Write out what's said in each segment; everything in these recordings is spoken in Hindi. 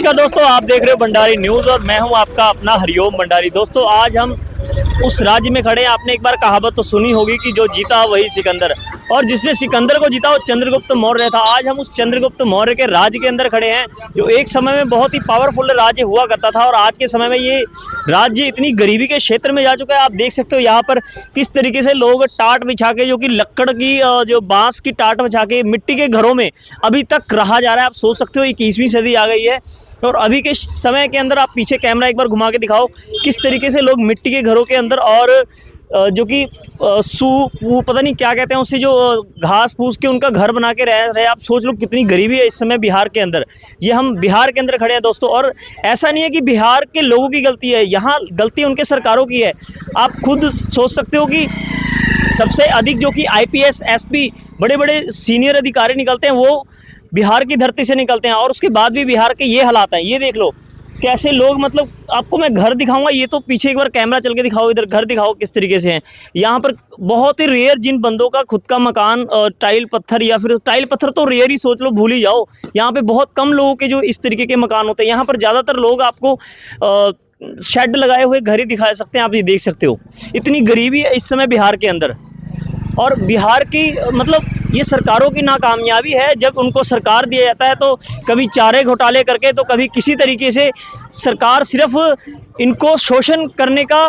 नमस्कार दोस्तों, आप देख रहे हो भंडारी न्यूज़ और मैं हूं आपका अपना हरिओम भंडारी। दोस्तों आज हम उस राज्य में खड़े हैं। आपने एक बार कहावत तो सुनी होगी कि जो जीता वही सिकंदर, और जिसने सिकंदर को जीता वो चंद्रगुप्त मौर्य था। आज हम उस चंद्रगुप्त मौर्य के राज्य के अंदर खड़े हैं, जो एक समय में बहुत ही पावरफुल राज्य हुआ करता था और आज के समय में ये राज्य इतनी गरीबी के क्षेत्र में जा चुका है। आप देख सकते हो यहाँ पर किस तरीके से लोग टाट बिछा के, जो कि लक्कड़ की जो बांस की टाट बिछा के मिट्टी के घरों में अभी तक रहा जा रहा है। आप सोच सकते हो 21वीं सदी आ गई है और अभी के समय के अंदर आप पीछे कैमरा एक बार घुमा के दिखाओ किस तरीके से लोग मिट्टी के घरों के अंदर और जो कि पता नहीं क्या कहते हैं उससे, जो घास फूस के उनका घर बना के रह रहे। आप सोच लो कितनी गरीबी है इस समय बिहार के अंदर। ये हम बिहार के अंदर खड़े हैं दोस्तों, और ऐसा नहीं है कि बिहार के लोगों की गलती है, यहाँ गलती उनके सरकारों की है। आप खुद सोच सकते हो कि सबसे अधिक जो कि IPS SP बड़े बड़े सीनियर अधिकारी निकलते हैं वो बिहार की धरती से निकलते हैं, और उसके बाद भी बिहार के ये हालात हैं। ये देख लो कैसे लोग, मतलब आपको मैं घर दिखाऊंगा, ये तो पीछे एक बार कैमरा चल के दिखाओ, इधर घर दिखाओ किस तरीके से हैं। यहाँ पर बहुत ही रेयर जिन बंदों का खुद का मकान टाइल पत्थर, या फिर टाइल पत्थर तो रेयर ही सोच लो, भूल ही जाओ। यहाँ पे बहुत कम लोगों के जो इस तरीके के मकान होते हैं। यहाँ पर ज़्यादातर लोग आपको शेड लगाए हुए घर ही दिखा सकते हैं। आप ये देख सकते हो इतनी गरीबी है इस समय बिहार के अंदर। और बिहार की मतलब ये सरकारों की नाकामयाबी है। जब उनको सरकार दिया जाता है तो कभी चारे घोटाले करके, तो कभी किसी तरीके से सरकार सिर्फ इनको शोषण करने का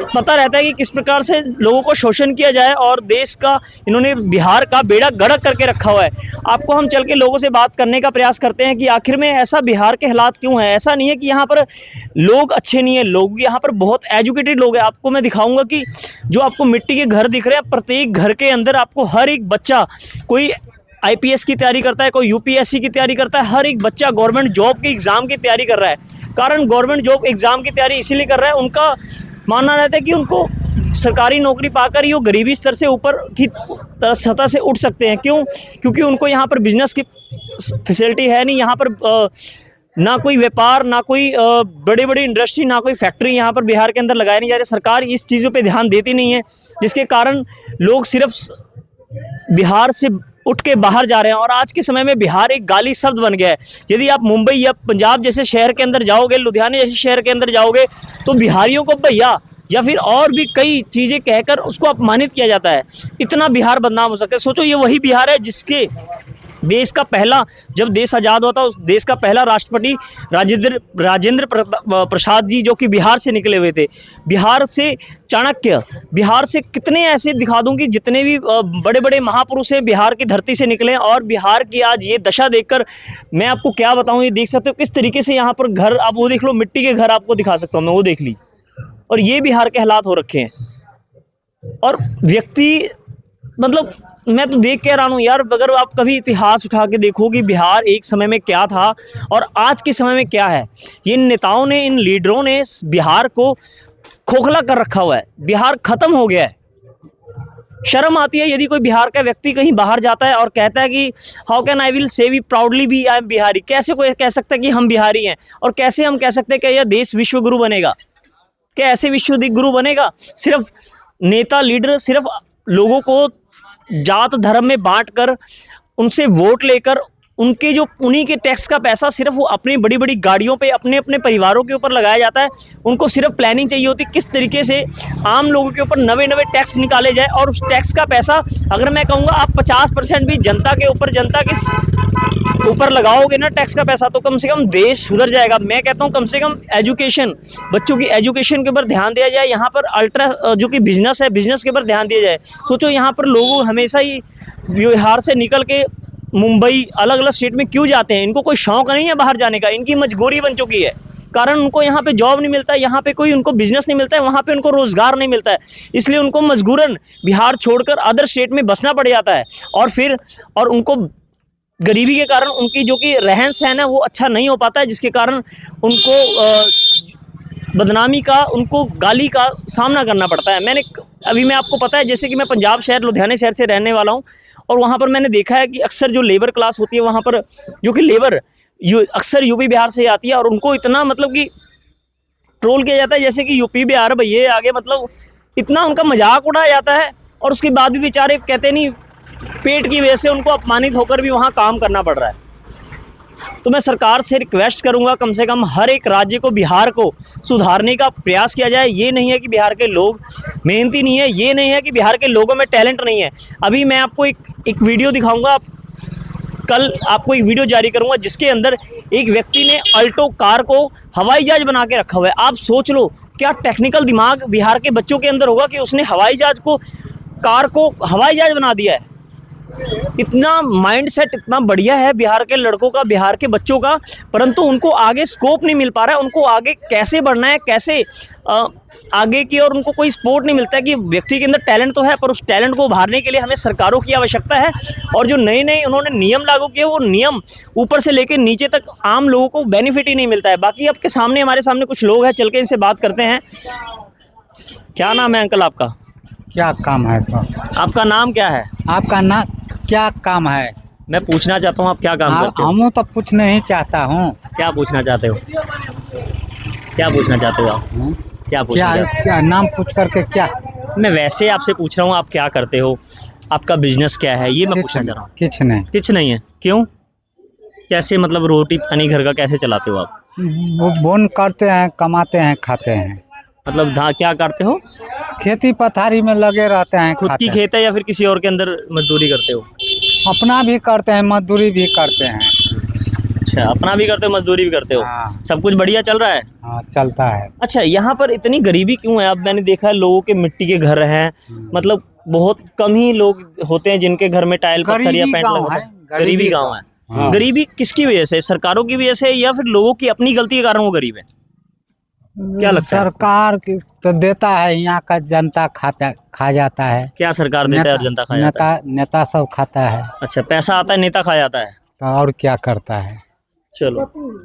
पता रहता है कि किस प्रकार से लोगों को शोषण किया जाए, और देश का इन्होंने बिहार का बेड़ा गर्क करके रखा हुआ है। आपको हम चल के लोगों से बात करने का प्रयास करते हैं कि आखिर में ऐसा बिहार के हालात क्यों है। ऐसा नहीं है कि यहाँ पर लोग अच्छे नहीं है, लोग यहाँ पर बहुत एजुकेटेड लोग हैं। आपको मैं दिखाऊंगा कि जो आपको मिट्टी के घर दिख रहे हैं, प्रत्येक घर के अंदर आपको हर एक बच्चा, कोई IPS की तैयारी करता है, कोई UPSC की तैयारी करता है, हर एक बच्चा गवर्नमेंट जॉब के एग्ज़ाम की तैयारी कर रहा है। कारण गवर्नमेंट जॉब एग्ज़ाम की तैयारी इसीलिए कर रहा है, उनका मानना रहता है कि उनको सरकारी नौकरी पाकर ही वो गरीबी स्तर से ऊपर की सतह से उठ सकते हैं। क्यों? क्योंकि उनको यहाँ पर बिजनेस की फैसिलिटी है नहीं। यहाँ पर ना कोई व्यापार, ना कोई बड़ी बड़ी इंडस्ट्री, ना कोई फैक्ट्री यहाँ पर बिहार के अंदर लगाए नहीं जा रहे। सरकार इस चीज़ों पे ध्यान देती नहीं है, जिसके कारण लोग सिर्फ बिहार से उठ के बाहर जा रहे हैं। और आज के समय में बिहार एक गाली शब्द बन गया है। यदि आप मुंबई या पंजाब जैसे शहर के अंदर जाओगे, लुधियाना जैसे शहर के अंदर जाओगे, तो बिहारियों को भैया या फिर और भी कई चीज़ें कहकर उसको अपमानित किया जाता है। इतना बिहार बदनाम हो सकता है। सोचो ये वही बिहार है जिसके देश का पहला, जब देश आज़ाद हुआ था, उस देश का पहला राष्ट्रपति राजेंद्र प्रसाद जी, जो कि बिहार से निकले हुए थे। बिहार से चाणक्य, बिहार से कितने ऐसे दिखा दूं कि जितने भी बड़े बड़े महापुरुष हैं बिहार की धरती से निकले। और बिहार की आज ये दशा देखकर मैं आपको क्या बताऊं। ये देख सकते हो किस तरीके से यहाँ पर घर, आप वो देख लो, मिट्टी के घर आपको दिखा सकता हूँ मैं, वो देख ली। और ये बिहार के हालात हो रखे हैं। और व्यक्ति, मतलब मैं तो देख के हैरान हूँ यार। अगर आप कभी इतिहास उठा के देखो कि बिहार एक समय में क्या था और आज के समय में क्या है, ये नेताओं ने, इन लीडरों ने बिहार को खोखला कर रखा हुआ है। बिहार खत्म हो गया है। शर्म आती है यदि कोई बिहार का व्यक्ति कहीं बाहर जाता है और कहता है कि how can I will say we proudly be I am Bihari. कैसे कोई कह सकता है कि हम बिहारी हैं, और कैसे हम कह सकते हैं कि यह देश विश्व गुरु बनेगा? क्या ऐसे विश्व गुरु बनेगा? सिर्फ नेता लीडर सिर्फ लोगों को जात धर्म में बांटकर, उनसे वोट लेकर, उनके जो उन्हीं के टैक्स का पैसा सिर्फ वो अपनी बड़ी बड़ी गाड़ियों पे अपने अपने परिवारों के ऊपर लगाया जाता है। उनको सिर्फ प्लानिंग चाहिए होती किस तरीके से आम लोगों के ऊपर नवे नवे टैक्स निकाले जाए, और उस टैक्स का पैसा, अगर मैं कहूँगा आप 50% भी जनता के ऊपर, जनता के ऊपर लगाओगे ना टैक्स का पैसा, तो कम से कम देश सुधर जाएगा। मैं कहता हूँ कम से कम एजुकेशन, बच्चों की एजुकेशन के ऊपर ध्यान दिया जाए। यहाँ पर अल्ट्रा जो कि बिजनेस है, बिजनेस के ऊपर ध्यान दिया जाए। सोचो यहाँ पर लोग हमेशा ही बिहार से निकल के मुंबई, अलग अलग स्टेट में क्यों जाते हैं? इनको कोई शौक नहीं है बाहर जाने का, इनकी मजबूरी बन चुकी है। कारण उनको यहाँ पे जॉब नहीं मिलता है, यहाँ पे कोई उनको बिजनेस नहीं मिलता है, वहाँ पे उनको रोजगार नहीं मिलता है, इसलिए उनको मजबूरन बिहार छोड़कर अदर स्टेट में बसना पड़ जाता है। और उनको गरीबी के कारण उनकी जो कि रहन सहन है वो अच्छा नहीं हो पाता है, जिसके कारण उनको बदनामी का, उनको गाली का सामना करना पड़ता है। मैं आपको पता है, जैसे कि मैं पंजाब शहर, लुधियाना शहर से रहने वाला हूँ, और वहाँ पर मैंने देखा है कि अक्सर जो लेबर क्लास होती है वहाँ पर, जो कि लेबर अक्सर यूपी बिहार से आती है, और उनको इतना मतलब कि ट्रोल किया जाता है जैसे कि यूपी बिहार भैया आगे, मतलब इतना उनका मजाक उड़ाया जाता है। और उसके बाद भी बेचारे कहते नहीं, पेट की वजह से उनको अपमानित होकर भी वहाँ काम करना पड़ रहा है। तो मैं सरकार से रिक्वेस्ट करूंगा कम से कम हर एक राज्य को, बिहार को सुधारने का प्रयास किया जाए। ये नहीं है कि बिहार के लोग मेहनती नहीं है, ये नहीं है कि बिहार के लोगों में टैलेंट नहीं है। अभी मैं आपको एक वीडियो दिखाऊंगा, कल आपको एक वीडियो जारी करूंगा जिसके अंदर एक व्यक्ति ने अल्टो कार को हवाई जहाज बना के रखा हुआ है। आप सोच लो क्या टेक्निकल दिमाग बिहार के बच्चों के अंदर होगा कि उसने हवाई जहाज को, कार को हवाई जहाज बना दिया है। इतना माइंडसेट इतना बढ़िया है बिहार के लड़कों का, बिहार के बच्चों का, परंतु उनको आगे स्कोप नहीं मिल पा रहा है। उनको आगे कैसे बढ़ना है, कैसे आगे की, और उनको कोई सपोर्ट नहीं मिलता है कि व्यक्ति के अंदर टैलेंट तो है पर उस टैलेंट को उभारने के लिए हमें सरकारों की आवश्यकता है। और जो नए नए उन्होंने नियम लागू किए, वो नियम ऊपर से लेकर नीचे तक आम लोगों को बेनिफिट ही नहीं मिलता है। बाकी आपके सामने, हमारे सामने कुछ लोग हैं, चल के इनसे बात करते हैं। क्या नाम है अंकल आपका? क्या काम है सर? आपका नाम क्या है? आपका ना क्या काम है? मैं पूछना चाहता हूँ आप क्या काम करते हो? हम तो पूछना ही चाहता हूँ। क्या पूछना चाहते हो? क्या पूछना चाहते हो आप? क्या पूछना चाहते हो? क्या नाम पूछ करके क्या? मैं वैसे आपसे पूछ रहा हूँ आप क्या करते हो, आपका बिजनेस क्या है, ये मैं पूछना चाह रहा हूँ। कुछ नहीं। कुछ नहीं है? क्यों? कैसे, मतलब रोटी पानी घर का कैसे चलाते हो आप? वो बोन करते हैं, कमाते हैं, खाते हैं। मतलब क्या करते हो? खेती पथारी में लगे रहते हैं। खुद की खेत है या फिर किसी और के अंदर मजदूरी करते हो? अपना भी करते हैं, मजदूरी भी करते हैं। अच्छा, अपना भी करते हो, मजदूरी भी करते हो। हाँ। सब कुछ बढ़िया चल रहा है? हाँ, चलता है। अच्छा, यहाँ पर इतनी गरीबी क्यों है? अब मैंने देखा है लोगों के मिट्टी के घर हैं, मतलब बहुत कम ही लोग होते हैं जिनके घर में टाइल पत्थर या पेंट लगा है। गरीबी गाँव है। हाँ। गरीबी किसकी वजह से? सरकारों की वजह से या फिर लोगों की अपनी गलती के कारण वो गरीब है? क्या लगता है? सरकार तो देता है, यहाँ का जनता खा जाता है। क्या सरकार देता है और जनता खा जाता है? नेता सब खाता है। अच्छा, पैसा आता है, नेता खा जाता है। तो और क्या करता है? चलो।